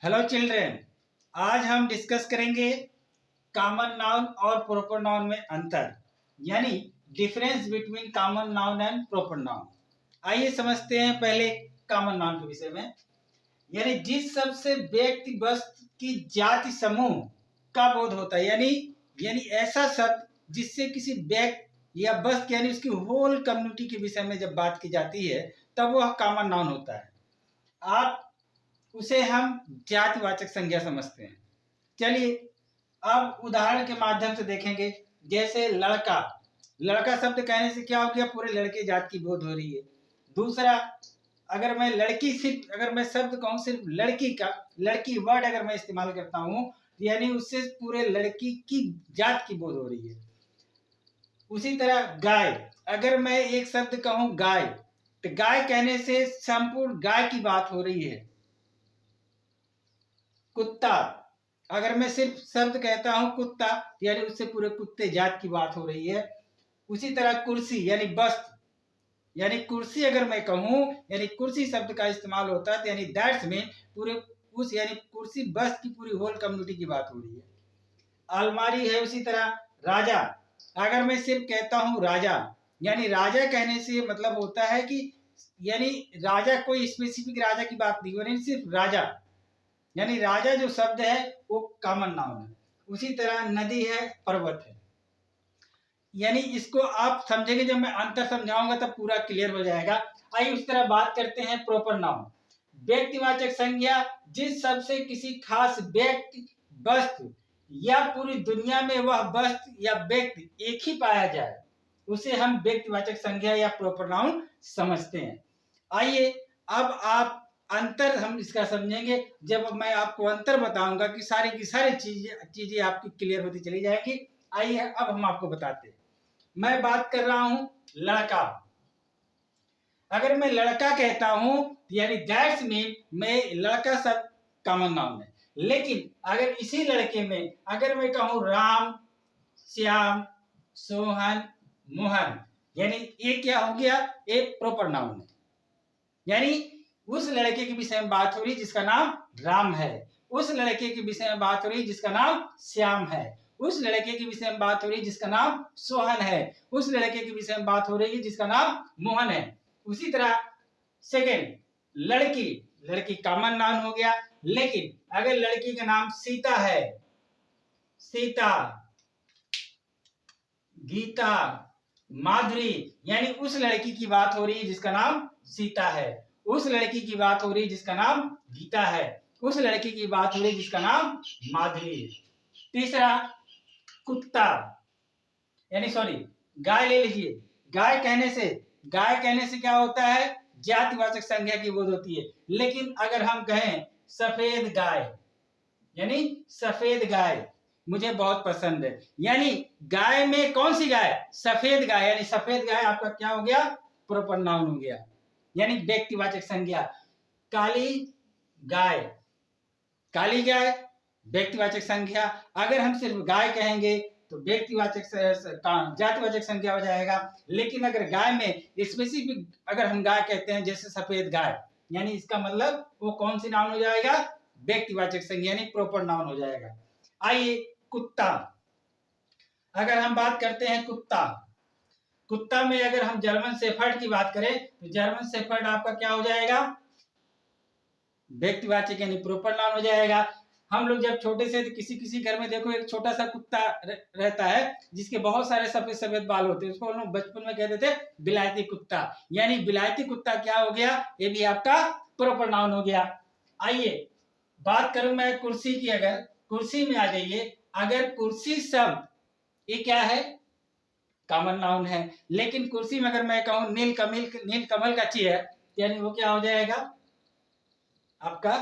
Hello children. आज हम discuss करेंगे कॉमन नाउन और प्रॉपर नाउन में अंतर, यानी difference between common noun and proper noun. आइए समझते हैं पहले कॉमन नाउन के विषय में। यानी जिस शब्द से व्यक्ति वस्तु की जाति समूह का बोध होता है, यानी ऐसा शब्द जिससे किसी व्यक्ति या वस्तु यानी उसकी होल कम्युनिटी के विषय में जब बात की जाती है तब वह कॉमन नाउन होता है। आप उसे हम जातिवाचक संज्ञा समझते हैं। चलिए अब उदाहरण के माध्यम से देखेंगे। जैसे लड़का, लड़का शब्द कहने से क्या हो गया, पूरे लड़के जात की बोध हो रही है। दूसरा, अगर मैं लड़की सिर्फ अगर मैं शब्द कहूँ सिर्फ लड़की का, लड़की वर्ड अगर मैं इस्तेमाल करता हूँ यानी उससे पूरे लड़की की जात की बोध हो रही है। उसी तरह गाय, अगर मैं एक शब्द कहूँ गाय, तो गाय कहने से संपूर्ण गाय की बात हो रही है। कुत्ता, अगर मैं सिर्फ शब्द कहता हूं कुत्ता यानी उससे पूरे कुत्ते जात की बात हो रही है। उसी तरह कुर्सी यानी वस्तु, यानी कुर्सी अगर मैं कहूं यानी कुर्सी शब्द का इस्तेमाल होता है, यानी दैट्स मीन पूरे उस यानी कुर्सी वस्तु की पूरी होल कम्युनिटी की बात हो रही है। अलमारी है। उसी तरह राजा, अगर मैं सिर्फ कहता हूं राजा यानी राजा कहने से मतलब होता है कि यानी राजा कोई स्पेसिफिक राजा की बात नहीं हो रही, सिर्फ राजा यानी राजा जो शब्द है वो कॉमन नाउन है। उसी तरह नदी है, पर्वत है। यानी इसको आप समझेंगे, जब मैं अंतर समझाऊंगा तब पूरा क्लियर हो जाएगा। आइए उस तरह बात करते हैं प्रॉपर नाउन। व्यक्तिवाचक संज्ञा जिस शब्द से किसी खास व्यक्ति, वस्तु या पूरी दुनिया में वह वस्तु या व्यक्ति एक ही पाया जाए उसे हम व्यक्तिवाचक संज्ञा या प्रॉपर नाउन समझते हैं। आइए अब आप अंतर हम इसका समझेंगे। जब मैं आपको अंतर बताऊंगा कि सारी की सारी चीजें आपकी क्लियर होती चली जाएगी। आइए अब हम आपको बताते हैं। मैं बात कर रहा हूं लड़का। अगर मैं लड़का कहता हूं यानी दैट्स मीन मैं लड़का शब्द कॉमन नाउन है। लेकिन अगर इसी लड़के में अगर मैं कहूं राम, श्याम, सोहन, मोहन, यानी ये क्या हो गया, एक प्रॉपर नाउन है। यानी उस लड़के के विषय में बात हो रही जिसका नाम राम है, उस लड़के के विषय में बात हो रही जिसका नाम श्याम है, उस लड़के के विषय में बात हो रही जिसका नाम सोहन है, उस लड़के के विषय में बात हो रही है जिसका नाम मोहन है। उसी तरह सेकेंड, लड़की, लड़की कॉमन नाउन हो गया। लेकिन अगर लड़की का नाम सीता है, सीता, गीता, माधुरी, यानी उस लड़की की बात हो रही है जिसका नाम सीता है, उस लड़की की बात हो रही है जिसका नाम गीता है, उस लड़की की बात हो रही है जिसका नाम माधुरी। तीसरा कुत्ता, यानी सॉरी गाय ले लीजिए। गाय कहने से क्या होता है, जातिवाचक संज्ञा की बोध होती है। लेकिन अगर हम कहें सफेद गाय, यानी सफेद गाय मुझे बहुत पसंद है, यानी गाय में कौन सी गाय, सफेद गाय, यानी सफेद गाय आपका क्या हो गया, प्रॉपर नाउन हो गया, यानी व्यक्तिवाचक संज्ञा। काली गाय, काली गाय व्यक्तिवाचक संज्ञा। अगर हम सिर्फ गाय कहेंगे तो व्यक्तिवाचक जातिवाचक संज्ञा हो जाएगा। लेकिन अगर गाय में स्पेसिफिक अगर हम गाय कहते हैं जैसे सफेद गाय, यानी इसका मतलब वो कौन सी नाउन हो जाएगा, व्यक्तिवाचक संज्ञा यानी प्रॉपर नाउन हो जाएगा। आइए कुत्ता, अगर हम बात करते हैं कुत्ता, कुत्ता में अगर हम जर्मन शेफर्ड की बात करें तो जर्मन शेफर्ड आपका क्या हो जाएगा, व्यक्तिवाचक यानी प्रॉपर नाउन हो जाएगा। हम लोग जब छोटे से किसी किसी घर में देखो एक छोटा सा कुत्ता रहता है जिसके बहुत सारे सफेद सफेद बाल होते हैं, उसको हम लोग बचपन में कहते थे बिलायती कुत्ता, यानी बिलायती कुत्ता क्या हो गया, ये भी आपका प्रॉपर नाउन हो गया। आइए बात करूं मैं कुर्सी की, अगर कुर्सी में आ जाइए, अगर कुर्सी शब्द ये क्या है, कॉमन नाउन है। लेकिन कुर्सी में अगर मैं कहूं नील कमल का चेयर, यानी वो क्या हो जाएगा, आपका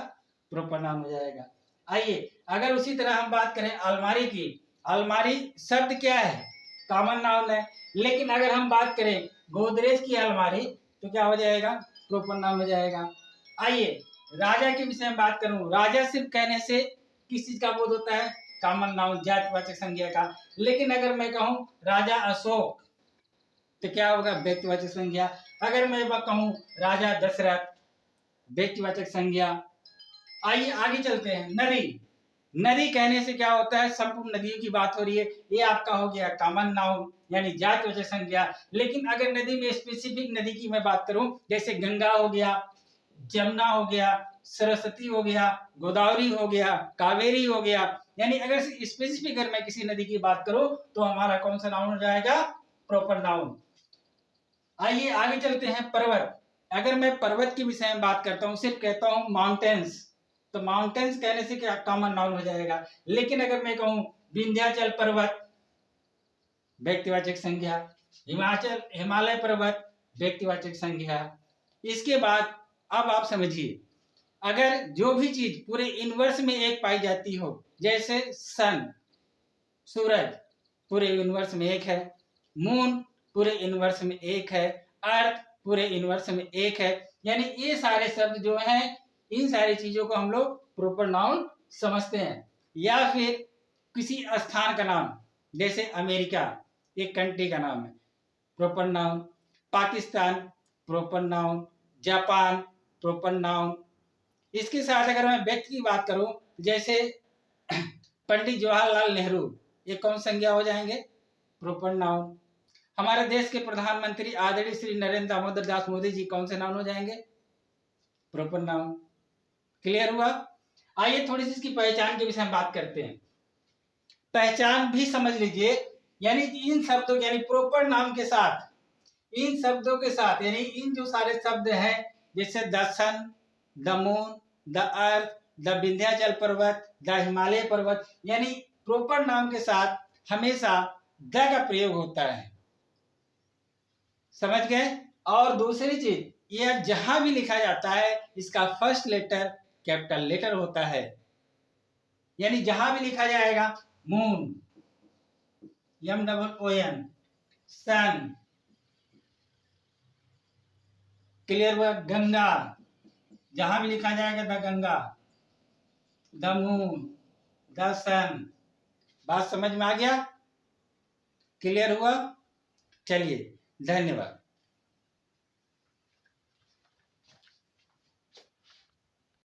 प्रॉपर नाउन हो जाएगा। आइए अगर उसी तरह हम बात करें अलमारी की, अलमारी शब्द क्या है, कॉमन नाउन है। लेकिन अगर हम बात करें गोदरेज की अलमारी तो क्या हो जाएगा, प्रॉपर नाउन हो जाएगा। आइए राजा के विषय में बात करूं, राजा सिर्फ कहने से किस चीज का बोध होता है, कॉमन नाउन जातिवाचक संज्ञा का। लेकिन अगर मैं कहूं राजा अशोक तो क्या होगा, व्यक्तिवाचक संज्ञा। अगर मैं कहूं राजा दशरथ, व्यक्तिवाचक संज्ञा। आइए आगे चलते हैं। नदी, नदी कहने से क्या होता है, संपूर्ण नदियों की बात हो रही है। ये आपका हो गया कॉमन नाउन यानी जातिवाचक संज्ञा। लेकिन अगर नदी में स्पेसिफिक नदी की मैं बात करूं, जैसे गंगा हो गया, जमुना हो गया, सरस्वती हो गया, गोदावरी हो गया, कावेरी हो गया, यानी अगर स्पेसिफिक अगर मैं किसी नदी की बात करूं तो हमारा कौन सा नाउन हो जाएगा, प्रॉपर नाउन। आइए आगे चलते हैं। पर्वत, अगर मैं पर्वत के विषय में बात करता हूं, सिर्फ कहता हूं माउंटेन्स, तो माउंटेन्स कहने से क्या कॉमन नाउन हो जाएगा। लेकिन अगर मैं कहूं विंध्याचल पर्वत, व्यक्तिवाचक संज्ञा, हिमालय पर्वत, व्यक्तिवाचक संज्ञा। इसके बाद अब आप समझिए, अगर जो भी चीज पूरे यूनिवर्स में एक पाई जाती हो, जैसे सन, सूरज पूरे यूनिवर्स में एक है, मून पूरे यूनिवर्स में एक है, अर्थ पूरे यूनिवर्स में एक है, यानी ये सारे शब्द जो हैं, इन सारी चीजों को हम लोग प्रॉपर नाउन समझते हैं। या फिर किसी स्थान का नाम, जैसे अमेरिका एक कंट्री का नाम है, proper noun. Pakistan proper noun, Japan proper noun. इसके साथ अगर मैं व्यक्ति की बात करूं, जैसे पंडित जवाहरलाल नेहरू, ये कौन संज्ञा हो जाएंगे, प्रॉपर नाउन। हमारे देश के प्रधानमंत्री आदरणीय श्री नरेंद्र दामोदर दास मोदी जी, कौन से नाउन हो जाएंगे, प्रॉपर नाउन। क्लियर हुआ। आइए थोड़ी सी इसकी पहचान के विषय में बात करते हैं। पहचान भी समझ लीजिए, यानी इन शब्दों यानी प्रॉपर नाउन के साथ, इन शब्दों के साथ, यानी इन जो सारे शब्द हैं, जैसे the sun, the moon, the earth, the Vindhyachal पर्वत, द हिमालय पर्वत, यानी प्रॉपर नाउन के साथ हमेशा द का प्रयोग होता है। समझ गए। और दूसरी चीज, यह जहां भी लिखा जाता है इसका फर्स्ट लेटर कैपिटल लेटर होता है, यानी जहां भी लिखा जाएगा मून, MOON, सन, क्लियर हुआ, गंगा, जहां भी लिखा जाएगा the Ganga, the moon, the sun. बात समझ में आ गया, क्लियर हुआ। चलिए धन्यवाद।